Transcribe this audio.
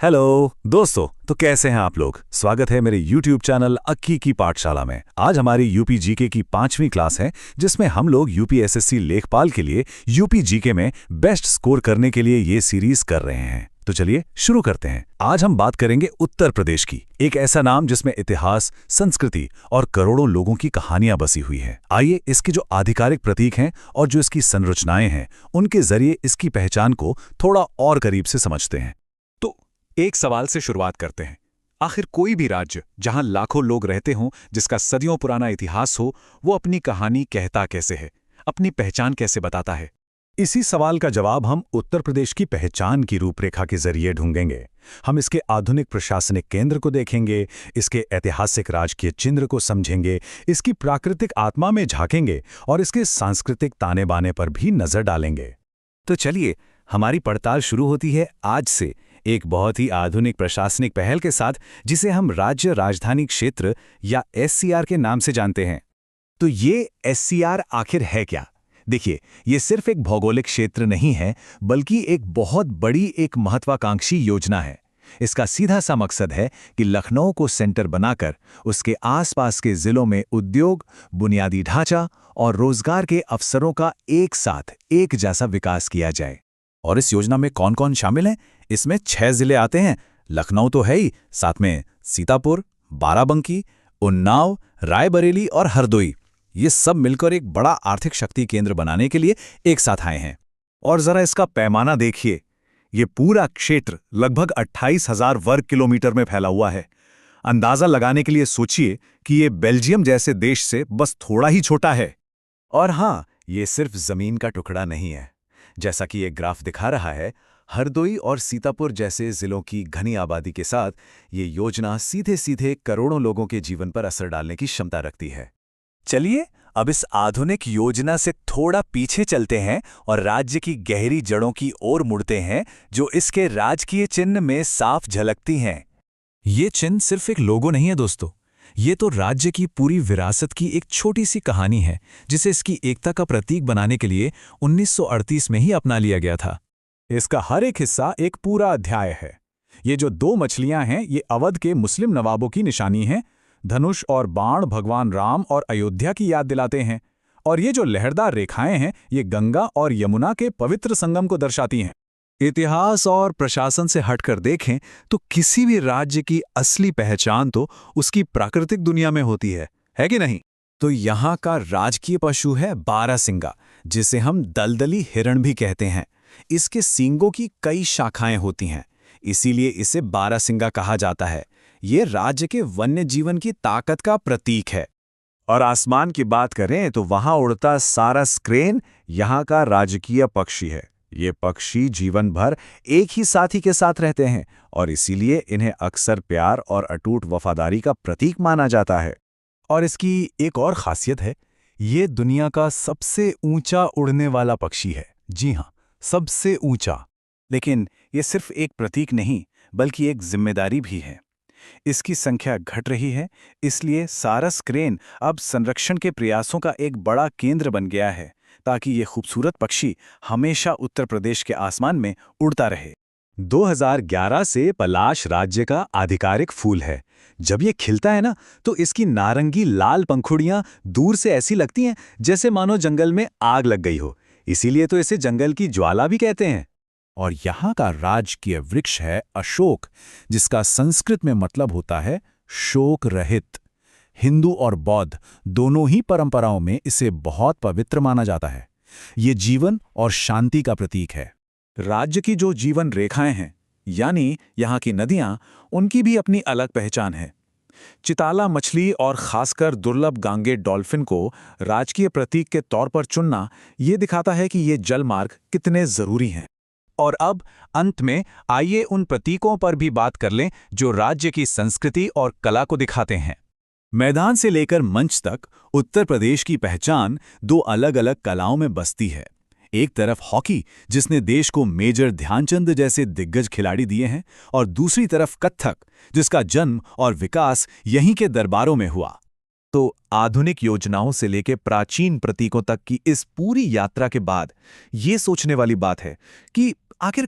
Hello दोस्तों, तो कैसे हैं आप लोग। स्वागत है मेरे YouTube चैनल अक्की की पाठशाला में। आज हमारी यूपी जीके की 5वीं क्लास है, जिसमें हम लोग यूपीएसएससी लेखपाल के लिए यूपी जीके में बेस्ट स्कोर करने के लिए ये सीरीज कर रहे हैं। तो चलिए शुरू करते हैं। आज हम बात करेंगे उत्तर प्रदेश की, एक ऐसा नाम जिसमें इतिहास, संस्कृति और करोड़ों लोगों की कहानियां बसी हुई हैं। आइए इसके जो आधिकारिक प्रतीक हैं और जो इसकी संरचनाएं हैं, उनके जरिए इसकी पहचान को थोड़ा और करीब से समझते हैं। एक सवाल से शुरुआत करते हैं। आखिर कोई भी राज्य जहां लाखों लोग रहते हों, जिसका सदियों पुराना इतिहास हो, वो अपनी कहानी कहता कैसे है, अपनी पहचान कैसे बताता है? इसी सवाल का जवाब हम उत्तर प्रदेश की पहचान की रूपरेखा के जरिए ढूंढेंगे। हम इसके आधुनिक प्रशासनिक केंद्र को देखेंगे, इसके ऐतिहासिक राजकीय चिन्ह को समझेंगे, इसकी प्राकृतिक आत्मा में झांकेंगे और इसके सांस्कृतिक ताने बाने पर भी नजर डालेंगे। तो चलिए, हमारी पड़ताल शुरू होती है आज से, एक बहुत ही आधुनिक प्रशासनिक पहल के साथ, जिसे हम राज्य राजधानी क्षेत्र या एससीआर के नाम से जानते हैं। तो ये एससीआर आखिर है क्या? देखिए, ये सिर्फ एक भौगोलिक क्षेत्र नहीं है, बल्कि एक बहुत बड़ी, एक महत्वाकांक्षी योजना है। इसका सीधा सा मकसद है कि लखनऊ को सेंटर बनाकर उसके आसपास के जिलों में उद्योग, बुनियादी ढांचा और रोजगार के अवसरों का एक साथ एक जैसा विकास किया जाए। और इस योजना में कौन कौन शामिल हैं? इसमें 6 जिले आते हैं। लखनऊ तो है ही, साथ में सीतापुर, बाराबंकी, उन्नाव, रायबरेली और हरदोई। ये सब मिलकर एक बड़ा आर्थिक शक्ति केंद्र बनाने के लिए एक साथ आए हैं। और जरा इसका पैमाना देखिए, ये पूरा क्षेत्र लगभग 28,000 वर्ग किलोमीटर में फैला हुआ है। अंदाजा लगाने के लिए सोचिए कि ये बेल्जियम जैसे देश से बस थोड़ा ही छोटा है। और हाँ, ये सिर्फ जमीन का टुकड़ा नहीं है। जैसा कि ये ग्राफ दिखा रहा है, हरदोई और सीतापुर जैसे जिलों की घनी आबादी के साथ ये योजना सीधे सीधे करोड़ों लोगों के जीवन पर असर डालने की क्षमता रखती है। चलिए, अब इस आधुनिक योजना से थोड़ा पीछे चलते हैं और राज्य की गहरी जड़ों की ओर मुड़ते हैं, जो इसके राजकीय चिन्ह में साफ झलकती हैं। ये चिन्ह सिर्फ एक लोगो नहीं है दोस्तों, ये तो राज्य की पूरी विरासत की एक छोटी सी कहानी है, जिसे इसकी एकता का प्रतीक बनाने के लिए 1938 में ही अपना लिया गया था। इसका हर एक हिस्सा एक पूरा अध्याय है। ये जो 2 मछलियां हैं, ये अवध के मुस्लिम नवाबों की निशानी हैं। धनुष और बाण भगवान राम और अयोध्या की याद दिलाते हैं। और ये जो लहरदार रेखाएं हैं, ये गंगा और यमुना के पवित्र संगम को दर्शाती हैं। इतिहास और प्रशासन से हटकर देखें तो किसी भी राज्य की असली पहचान तो उसकी प्राकृतिक दुनिया में होती है कि नहीं? तो यहाँ का राजकीय पशु है बारहसिंगा, जिसे हम दलदली हिरण भी कहते हैं। इसके सींगों की कई शाखाएं होती हैं, इसीलिए इसे बारहसिंगा कहा जाता है। ये राज्य के वन्य जीवन की ताकत का प्रतीक है। और आसमान की बात करें तो वहां उड़ता सारस क्रेन यहाँ का राजकीय पक्षी है। ये पक्षी जीवन भर एक ही साथी के साथ रहते हैं और इसीलिए इन्हें अक्सर प्यार और अटूट वफादारी का प्रतीक माना जाता है। और इसकी एक और खासियत है, ये दुनिया का सबसे ऊंचा उड़ने वाला पक्षी है। जी हाँ, सबसे ऊंचा। लेकिन ये सिर्फ एक प्रतीक नहीं, बल्कि एक जिम्मेदारी भी है। इसकी संख्या घट रही है, इसलिए सारस क्रेन अब संरक्षण के प्रयासों का एक बड़ा केंद्र बन गया है, ताकि ये खूबसूरत पक्षी हमेशा उत्तर प्रदेश के आसमान में उड़ता रहे। 2011 से पलाश राज्य का आधिकारिक फूल है। जब ये खिलता है ना, तो इसकी नारंगी लाल पंखुड़ियां दूर से ऐसी लगती हैं जैसे मानो जंगल में आग लग गई हो। इसीलिए तो इसे जंगल की ज्वाला भी कहते हैं। और यहाँ का राजकीय वृक्ष है अशोक, जिसका संस्कृत में मतलब होता है शोक रहित। हिंदू और बौद्ध दोनों ही परंपराओं में इसे बहुत पवित्र माना जाता है। ये जीवन और शांति का प्रतीक है। राज्य की जो जीवन रेखाएं हैं, यानी यहाँ की नदियाँ, उनकी भी अपनी अलग पहचान है। चिताला मछली और खासकर दुर्लभ गांगे डॉल्फिन को राजकीय प्रतीक के तौर पर चुनना ये दिखाता है कि ये जलमार्ग कितने जरूरी हैं। और अब अंत में आइए उन प्रतीकों पर भी बात कर लें जो राज्य की संस्कृति और कला को दिखाते हैं। मैदान से लेकर मंच तक उत्तर प्रदेश की पहचान 2 अलग-अलग कलाओं में बसती है। एक तरफ हॉकी, जिसने देश को मेजर ध्यानचंद जैसे दिग्गज खिलाड़ी दिए हैं, और दूसरी तरफ कत्थक, जिसका जन्म और विकास यहीं के दरबारों में हुआ। तो आधुनिक योजनाओं से लेकर प्राचीन प्रतीकों तक की इस पूरी यात्रा के बाद ये सोचने वाली बात है कि आखिर